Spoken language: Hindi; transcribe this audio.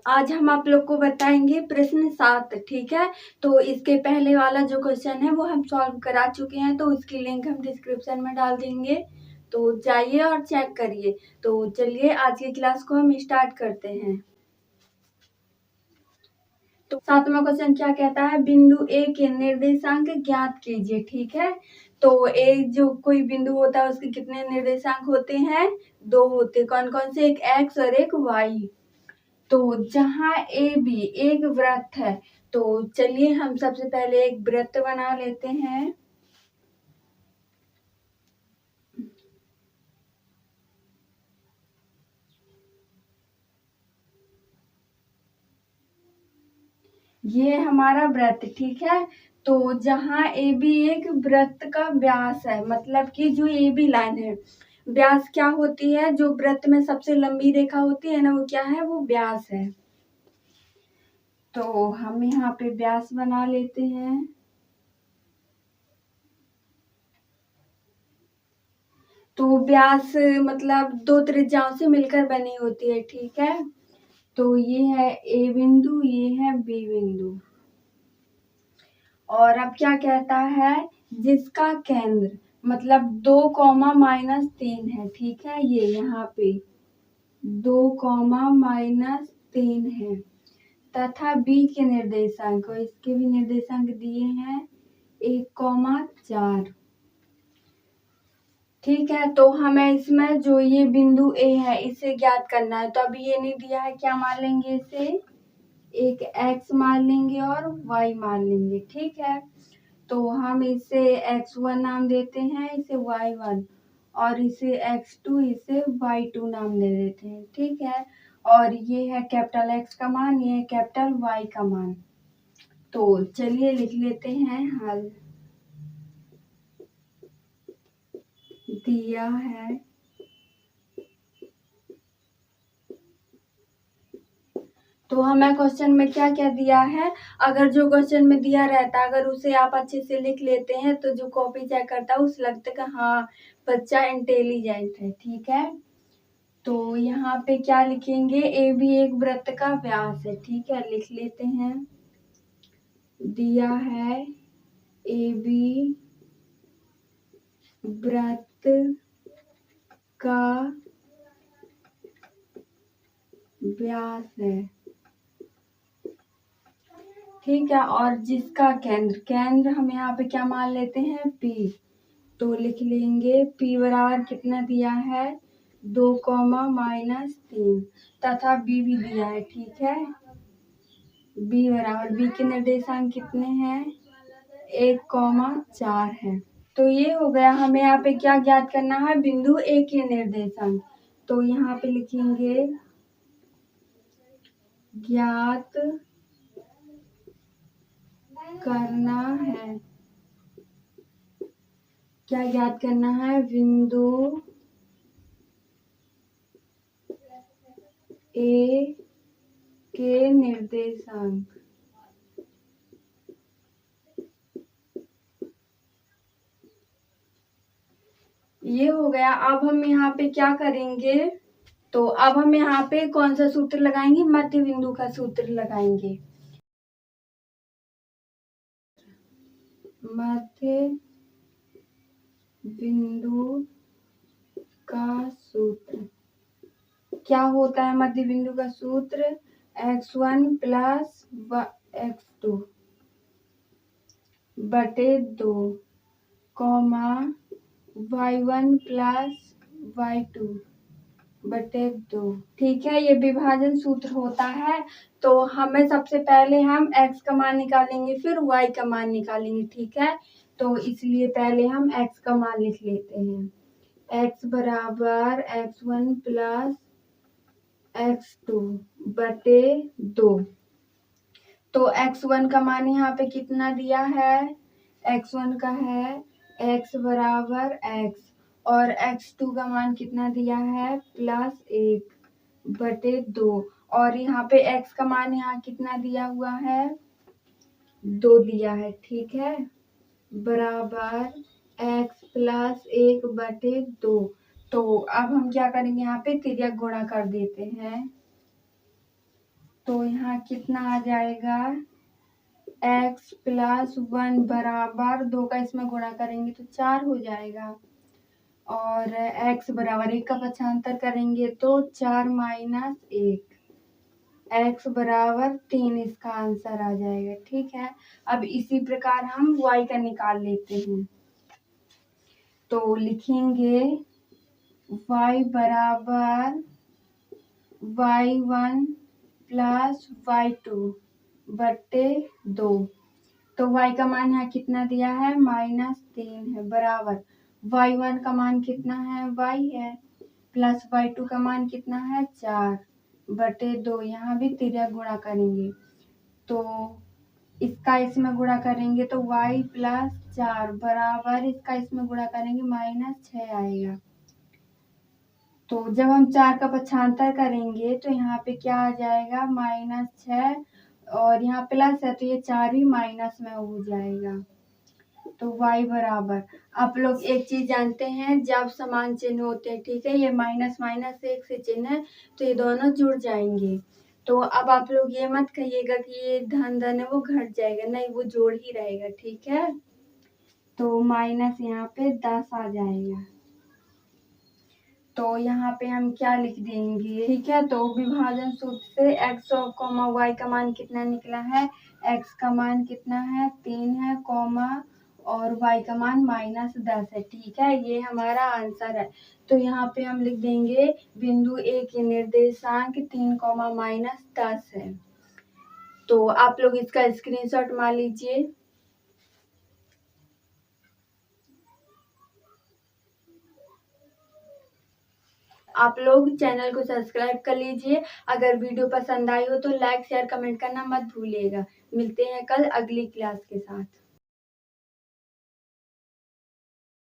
आज हम आप लोग को बताएंगे प्रश्न 7। ठीक है, तो इसके पहले वाला जो क्वेश्चन है वो हम सॉल्व करा चुके हैं, तो उसकी लिंक हम डिस्क्रिप्शन में डाल देंगे, तो जाइए और चेक करिए। तो चलिए आज की क्लास को हम स्टार्ट करते हैं। तो 7वां क्वेश्चन क्या कहता है, बिंदु ए के निर्देशांक ज्ञात कीजिए। ठीक है, तो ए जो कोई बिंदु होता है उसके कितने निर्देशांक होते हैं? 2 होते। कौन कौन से? एक एक्स और एक वाई। तो जहां ए बी एक वृत्त है, तो चलिए हम सबसे पहले एक वृत्त बना लेते हैं। ये हमारा वृत्त। ठीक है, तो जहां ए बी एक वृत्त का व्यास है, मतलब कि जो ए बी लाइन है, व्यास क्या होती है? जो वृत्त में सबसे लंबी रेखा होती है ना, वो क्या है? वो व्यास है। तो हम यहाँ पे व्यास बना लेते हैं। तो व्यास मतलब 2 त्रिज्याओं से मिलकर बनी होती है। ठीक है, तो ये है ए बिंदु, ये है बी बिंदु। और अब क्या कहता है, जिसका केंद्र मतलब 2, -3 है। ठीक है, ये यहाँ पे 2, -3 है, तथा बी के निर्देशांक, और इसके भी निर्देशांक दिए हैं 1, 4। ठीक है, तो हमें इसमें जो ये बिंदु ए है इसे ज्ञात करना है। तो अभी ये नहीं दिया है, क्या मान लेंगे इसे? एक x मान लेंगे और y मान लेंगे। ठीक है, तो हम इसे x1 नाम देते हैं, इसे y1, और इसे x2, इसे y2 नाम दे देते हैं। ठीक है, और ये है कैपिटल X का मान, ये है कैपिटल Y का मान। तो चलिए लिख लेते हैं हल। दिया है तो हमें क्वेश्चन में क्या क्या दिया है, अगर जो क्वेश्चन में दिया रहता अगर उसे आप अच्छे से लिख लेते हैं तो जो कॉपी चेक करता है उस लगता है कि हाँ बच्चा इंटेलिजेंट है। ठीक है, तो यहाँ पे क्या लिखेंगे? ए भी एक वृत्त का व्यास है। ठीक है, लिख लेते हैं। दिया है ए बी वृत्त का व्यास है। ठीक है, और जिसका केंद्र हम यहाँ पे क्या मान लेते हैं? P। तो लिख लेंगे P बराबर कितना दिया है? 2, -3, तथा B भी दिया है। ठीक है, B बराबर, B के निर्देशांक कितने हैं? 1, 4 है। तो ये हो गया। हमें यहाँ पे क्या ज्ञात करना है? बिंदु A के निर्देशांक। तो यहाँ पे लिखेंगे ज्ञात करना है। क्या ज्ञात करना है? बिंदु ए के निर्देशांक। ये हो गया। अब हम यहाँ पे क्या करेंगे? तो अब हम यहाँ पे कौन सा सूत्र लगाएंगे? मध्य बिंदु का सूत्र लगाएंगे। मध्य बिंदु का सूत्र क्या होता है? मध्य बिंदु का सूत्र x1 प्लस x2 बटे 2, y1 प्लस y2 बटे 2। ठीक है, ये विभाजन सूत्र होता है। तो हमें सबसे पहले हम x का मान निकालेंगे, फिर y का मान निकालेंगे। ठीक है, तो इसलिए पहले हम x का मान लिख लेते हैं। x बराबर x1 प्लस x2 बटे 2। तो x1 का मान यहाँ पे कितना दिया है? x1 का है x बराबर x, और x2 का मान कितना दिया है? +1 बटे 2, और यहाँ पे x का मान यहाँ कितना दिया हुआ है? 2 दिया है। ठीक है, बराबर x + 1 बटे 2। तो अब हम क्या करेंगे? यहाँ पे तिर्यक गुणा कर देते हैं। तो यहाँ कितना आ जाएगा, x प्लस 1 बराबर 2 का इसमें गुणा करेंगे तो 4 हो जाएगा, और x बराबर 1 का पक्षांतर करेंगे तो 4 माइनस 1, x बराबर 3 इसका आंसर आ जाएगा। ठीक है, अब इसी प्रकार हम y का निकाल लेते हैं। तो लिखेंगे y बराबर y1 प्लस y2 बटे 2। तो y का मान यहाँ कितना दिया है, -3 है, बराबर y1 का मान कितना है, y है, प्लस y2 का मान कितना है, 4 बटे 2। यहाँ भी तिर्यक गुणा करेंगे तो इसका इसमें गुणा करेंगे तो y प्लस 4 बराबर इसका इसमें गुणा करेंगे -6 आएगा। तो जब हम 4 का पक्षांतर करेंगे तो यहाँ पे क्या आ जाएगा, -6, और यहाँ प्लस है तो ये 4 भी माइनस में हो जाएगा। तो y बराबर, आप लोग एक चीज जानते हैं, जब समान चिन्ह होते हैं, ठीक है, ये माइनस माइनस एक से चिन्ह है तो ये दोनों जुड़ जाएंगे। तो अब आप लोग ये मत कहिएगा कि ये धन धन है वो घट जाएगा, नहीं, वो जोड़ ही रहेगा। ठीक है, तो माइनस यहाँ पे 10 आ जाएगा। तो यहाँ पे हम क्या लिख देंगे, ठीक है, तो विभाजन सूत्र से x और y का मान कितना निकला है, x का मान कितना है, 3 है, कॉमा, और y का मान -10 है। ठीक है, ये हमारा आंसर है। तो यहाँ पे हम लिख देंगे बिंदु A के निर्देशांक 3, -10 है। तो आप लोग इसका स्क्रीनशॉट मार लीजिए। आप लोग चैनल को सब्सक्राइब कर लीजिए। अगर वीडियो पसंद आई हो तो लाइक शेयर कमेंट करना मत भूलिएगा। मिलते हैं कल अगली क्लास के साथ।